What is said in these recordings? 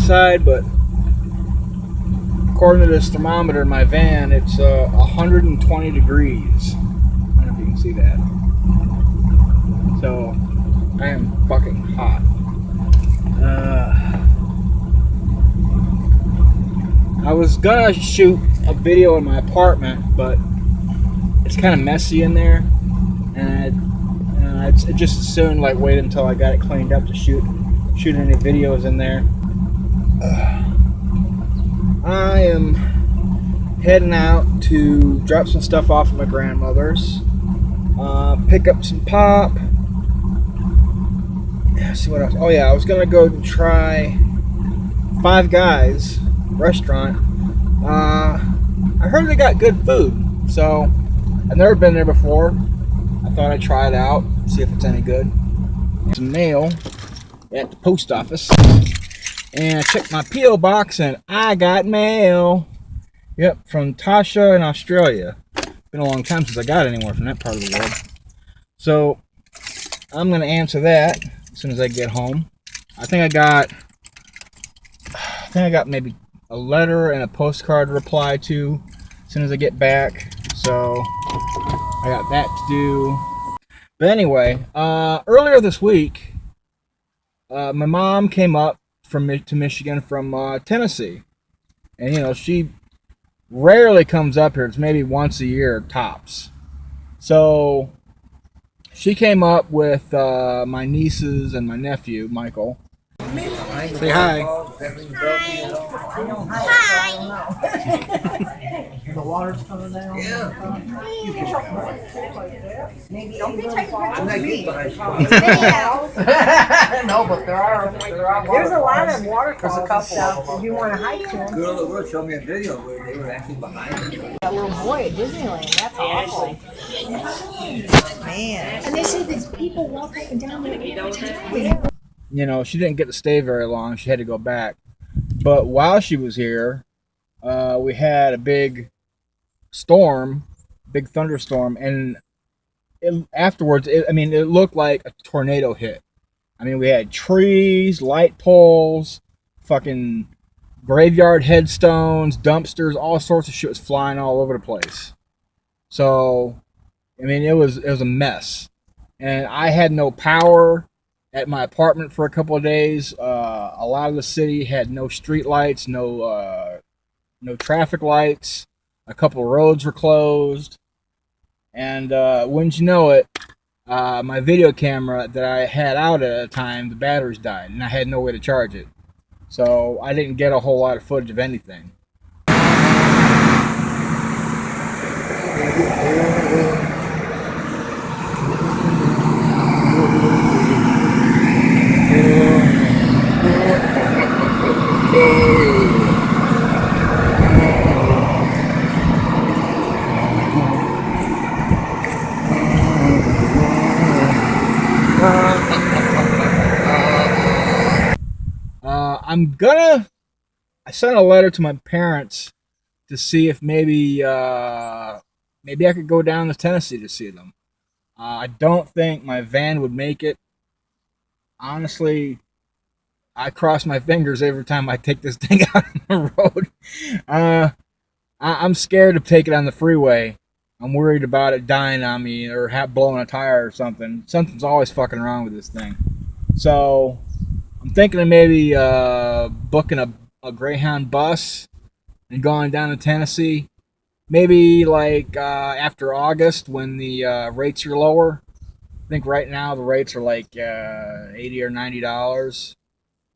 outside, but according to this thermometer in my van, it's 120 degrees. I don't know if you can see that. So I am fucking hot. I was gonna shoot a video in my apartment, but it's kind of messy in there, and I just as soon like wait until I got it cleaned up to shoot any videos in there. I am heading out to drop some stuff off at my grandmother's, pick up some pop. See what else. Oh yeah, I was gonna go try Five Guys restaurant. I heard they got good food, so I've never been there before. I thought I'd try it out, see if it's any good. Some mail at the post office, and I checked my P.O. box and I got mail. Yep, from Tasha in Australia. Been a long time since I got anywhere from that part of the world. So I'm gonna answer that as soon as I get home. I think I got maybe a letter and a postcard to reply to as soon as I get back. So I got that to do. But anyway, earlier this week, my mom came up to Michigan from Tennessee, and you know she rarely comes up here. It's maybe once a year tops. So she came up with my nieces and my nephew Michael. Say hi. The water's coming down. Yeah. Maybe Don't be taking pictures of me. No, but there are There's a lot of waterfalls There's a and couple stuff. of them. If you want to hike to them. Girl at work showed me a video where they were actually behind me. That little boy at Disneyland. That's awful. Man. And they say these people walk up and down there every time. You know, she didn't get to stay very long. She had to go back. But while she was here, we had a big storm, big thunderstorm, and afterwards, it looked like a tornado hit. I mean, we had trees, light poles, fucking graveyard headstones, dumpsters, all sorts of shit was flying all over the place. So, I mean, it was a mess. And I had no power at my apartment for a couple of days. A lot of the city had no street lights, no traffic lights. A couple of roads were closed. And wouldn't you know it, my video camera that I had out at the time, the batteries died, and I had no way to charge it. So I didn't get a whole lot of footage of anything. I sent a letter to my parents to see if maybe I could go down to Tennessee to see them. I don't think my van would make it. Honestly, I cross my fingers every time I take this thing out on the road. I'm scared to take it on the freeway. I'm worried about it dying on me or blowing a tire or something. Something's always fucking wrong with this thing. So I'm thinking of maybe booking a Greyhound bus and going down to Tennessee. Maybe like after August when the rates are lower. I think right now the rates are like $80 or $90.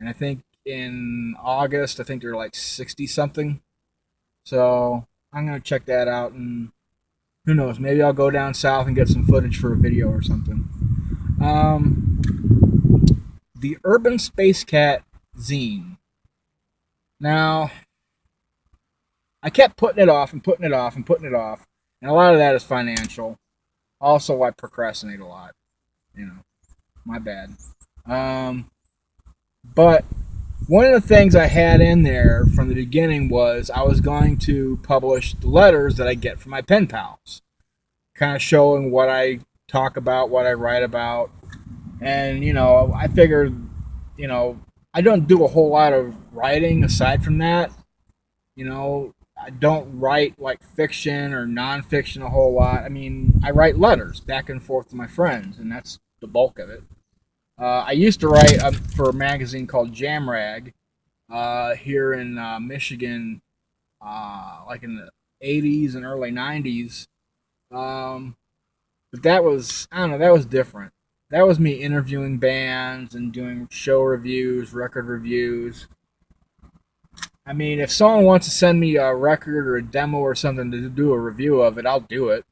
And I think in August, I think they're like 60 something. So I'm going to check that out, and who knows, maybe I'll go down south and get some footage for a video or something. The Urban SpaceCat zine. Now, I kept putting it off and putting it off and putting it off. And a lot of that is financial. Also, I procrastinate a lot. You know, my bad. But one of the things I had in there from the beginning was I was going to publish the letters that I get from my pen pals. Kind of showing what I talk about, what I write about. And, you know, I figured, you know, I don't do a whole lot of writing aside from that. You know, I don't write like fiction or nonfiction a whole lot. I mean, I write letters back and forth to my friends, and that's the bulk of it. I used to write for a magazine called Jamrag here in Michigan, like in the 80s and early 90s. Um, but that was, I don't know, that was different. That was me interviewing bands and doing show reviews, record reviews. I mean, if someone wants to send me a record or a demo or something to do a review of it, I'll do it.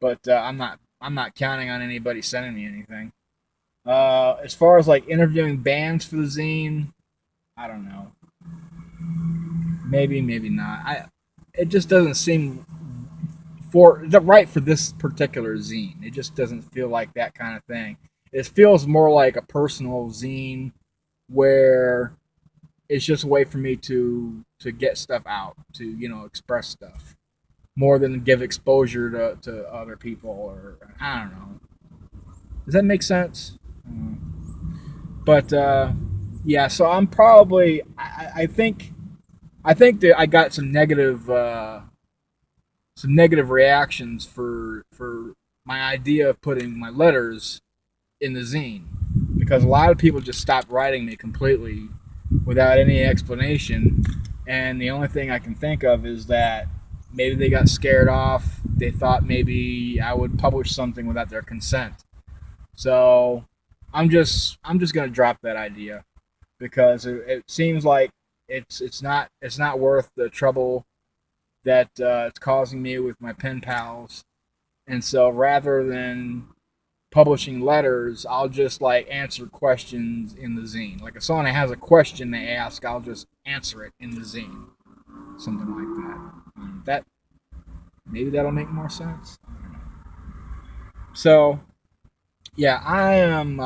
But I'm not counting on anybody sending me anything. As far as like interviewing bands for the zine, I don't know. Maybe, maybe not. It just doesn't seem right for this particular zine. It just doesn't feel like that kind of thing. It feels more like a personal zine where it's just a way for me to get stuff out, to express stuff more than give exposure to other people, or I don't know. Does that make sense? But yeah, so I'm probably I think that I got some negative reactions for my idea of putting my letters in the zine, because a lot of people just stopped writing me completely without any explanation, and the only thing I can think of is that maybe they got scared off. They thought maybe I would publish something without their consent. So I'm just gonna drop that idea, because it seems like it's not worth the trouble that it's causing me with my pen pals. And so rather than publishing letters, I'll just like answer questions in the zine. Like if someone has a question they ask, I'll just answer it in the zine. Something like that. That maybe that'll make more sense. So yeah, I'm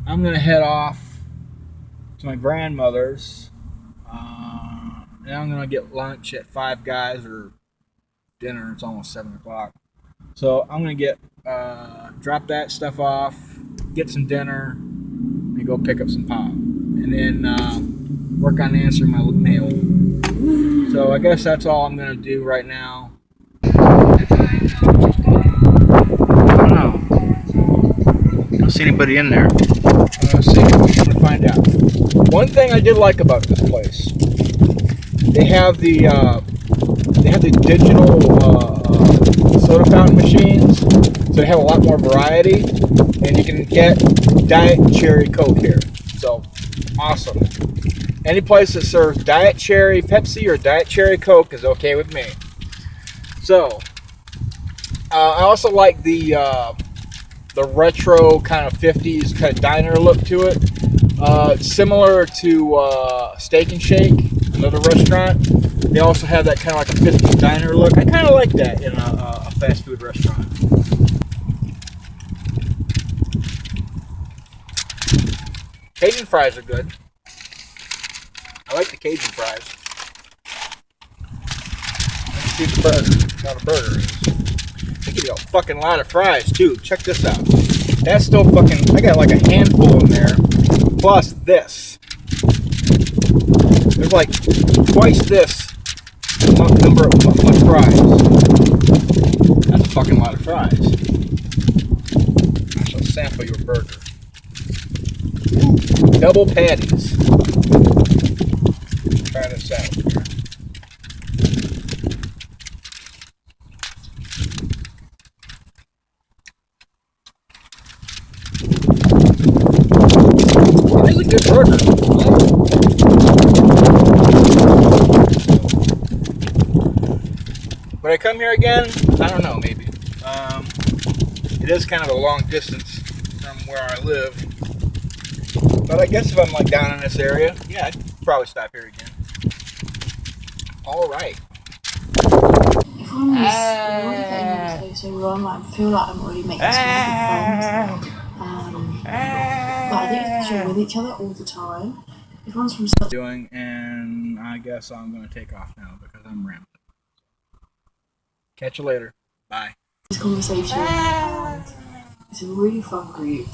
gonna head off to my grandmother's, and I'm gonna get lunch at Five Guys, or dinner. It's almost 7 o'clock. So I'm gonna get drop that stuff off, get some dinner, and go pick up some pop, and then work on answering my mail. So I guess that's all I'm gonna do right now. I don't know. I don't see anybody in there. Let's see. I'm gonna find out. One thing I did like about this place, they have the digital soda fountain machines, so they have a lot more variety, and you can get Diet Cherry Coke here. So awesome. Any place that serves Diet Cherry Pepsi or Diet Cherry Coke is okay with me. So I also like the retro kind of 50s kind of diner look to it. Similar to Steak and Shake, another restaurant. They also have that kind of like a 50s diner look. I kind of like that in a fast food restaurant. Cajun fries are good. I like the Cajun fries. Let's see the burger. Not a burger. They give you a fucking lot of fries too. Check this out. That's still fucking. I got like a handful in there. Plus this. There's like twice this number of fries. That's a fucking lot of fries. I shall sample your burger. Double patties. Try this out here. It is a good burger. Would I come here again? I don't know, maybe. It is kind of a long distance from where I live. But I guess if I'm like down in this area, yeah, I'd probably stop here again. Alright. If I'm really getting into so wrong, I feel like I'm already making some good friends. But I think especially with each other all the time. Everyone's from such Doing, and I guess I'm going to take off now because I'm rambling. Catch you later. Bye. conversation. And it's a really fun group.